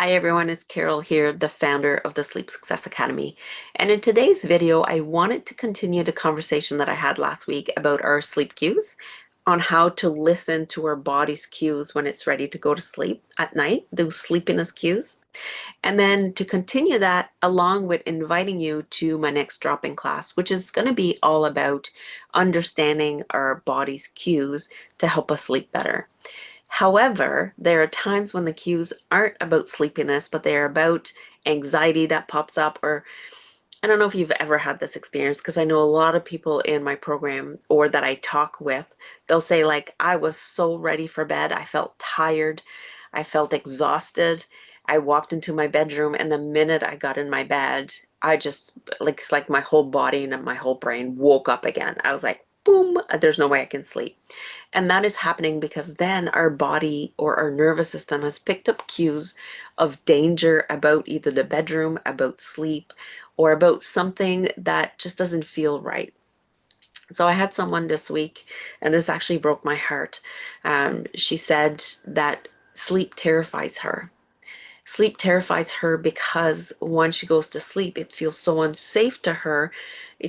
Hi everyone, it's Carol here, the founder of the Sleep Success Academy. And in today's video, I wanted to continue the conversation that I had last week about our sleep cues, on how to listen to our body's cues when it's ready to go to sleep at night, those sleepiness cues. And then to continue that, along with inviting you to my next drop-in class, which is going to be all about understanding our body's cues to help us sleep better. However, there are times when the cues aren't about sleepiness, but they are about anxiety that pops up. Or I don't know if you've ever had this experience, because I know a lot of people in my program or that I talk with, they'll say, like, I was so ready for bed. I felt tired. I felt exhausted. I walked into my bedroom, and the minute I got in my bed, I just, like, it's like my whole body and my whole brain woke up again. I was like, boom, there's no way I can sleep. And that is happening because then our body or our nervous system has picked up cues of danger about either the bedroom, about sleep, or about something that just doesn't feel right. So I had someone this week, and this actually broke my heart. She said that sleep terrifies her. Sleep terrifies her because when she goes to sleep, it feels so unsafe to her.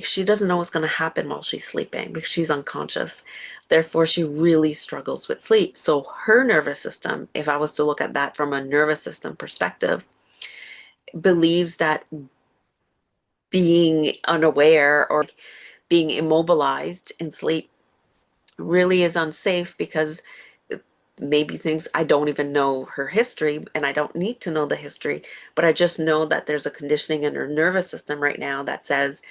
She doesn't know what's going to happen while she's sleeping because she's unconscious. Therefore, she really struggles with sleep. So her nervous system, if I was to look at that from a nervous system perspective, believes that being unaware or being immobilized in sleep really is unsafe, because maybe things I don't even know her history, and I don't need to know the history, but I just know that there's a conditioning in her nervous system right now that says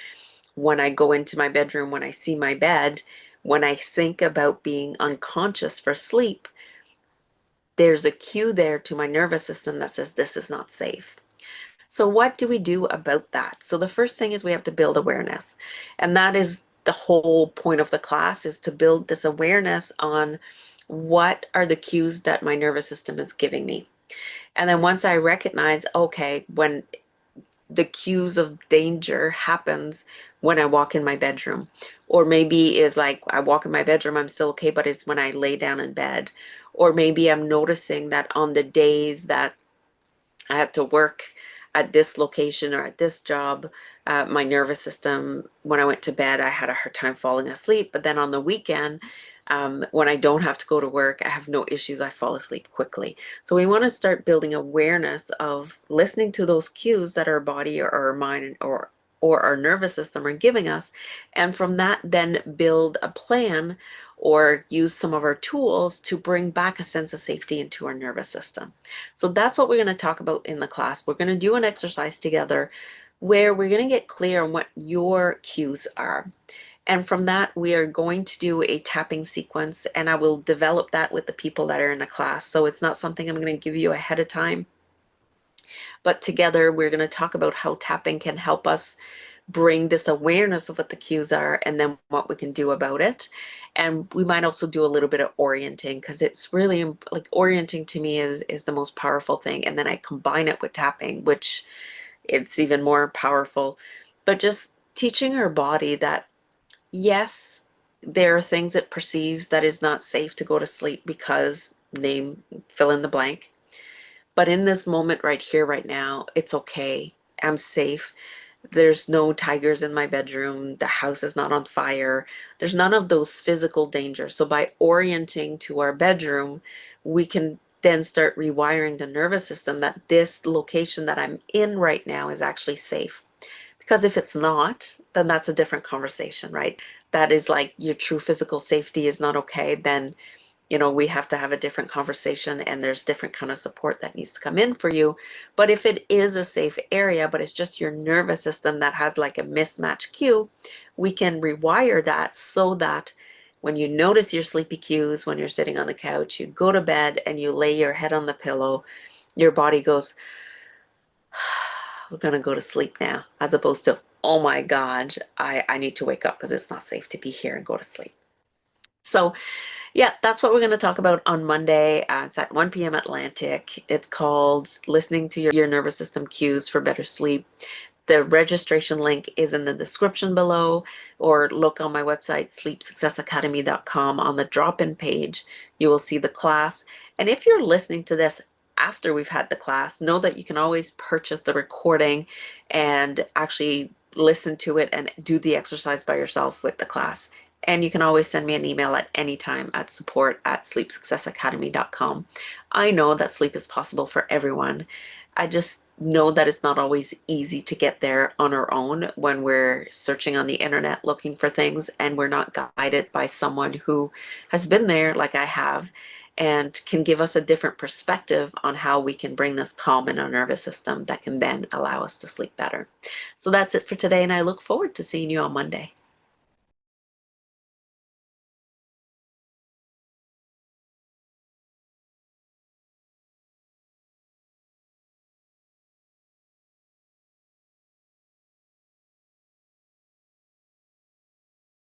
when I go into my bedroom, when I see my bed, when I think about being unconscious for sleep, there's a cue there to my nervous system that says this is not safe. So what do we do about that? So the first thing is we have to build awareness. And that is the whole point of the class, is to build this awareness on what are the cues that my nervous system is giving me. And then once I recognize, okay, when the cues of danger happens when I walk in my bedroom, or maybe is like I walk in my bedroom, I'm still okay, but it's when I lay down in bed, or maybe I'm noticing that on the days that I have to work at this location or at this job, my nervous system, when I went to bed, I had a hard time falling asleep. But then on the weekend, when I don't have to go to work, I have no issues. I fall asleep quickly. So we want to start building awareness of listening to those cues that our body or our mind or our nervous system are giving us. And from that, then build a plan or use some of our tools to bring back a sense of safety into our nervous system. So that's what we're going to talk about in the class. We're going to do an exercise together where we're going to get clear on what your cues are. And from that, we are going to do a tapping sequence, and I will develop that with the people that are in the class. So it's not something I'm going to give you ahead of time, but together we're going to talk about how tapping can help us bring this awareness of what the cues are and then what we can do about it. And we might also do a little bit of orienting, because it's really like orienting to me is the most powerful thing. And then I combine it with tapping, which it's even more powerful. But just teaching our body that yes, there are things it perceives that is not safe to go to sleep because name, fill in the blank. But in this moment right here, right now, it's okay. I'm safe. There's no tigers in my bedroom. The house is not on fire. There's none of those physical dangers. So by orienting to our bedroom, we can then start rewiring the nervous system that this location that I'm in right now is actually safe. Because if it's not, then that's a different conversation, right? That is like your true physical safety is not okay, then we have to have a different conversation, and there's different kind of support that needs to come in for you. But if it is a safe area, but it's just your nervous system that has like a mismatch cue, we can rewire that so that when you notice your sleepy cues, when you're sitting on the couch, you go to bed and you lay your head on the pillow, your body goes, we're going to go to sleep now, as opposed to, oh my God, I need to wake up because it's not safe to be here and go to sleep. So yeah, that's what we're going to talk about on Monday. It's at 1 p.m. Atlantic. It's called Listening to Your Nervous System Cues for Better Sleep. The registration link is in the description below, or look on my website, sleepsuccessacademy.com. On the drop-in page, you will see the class. And if you're listening to this after we've had the class, know that you can always purchase the recording and actually listen to it and do the exercise by yourself with the class. And you can always send me an email at any time at support@sleepsuccessacademy.com. I know that sleep is possible for everyone. I just know that it's not always easy to get there on our own when we're searching on the internet looking for things and we're not guided by someone who has been there like I have and can give us a different perspective on how we can bring this calm in our nervous system that can then allow us to sleep better. So that's it for today, and I look forward to seeing you on Monday.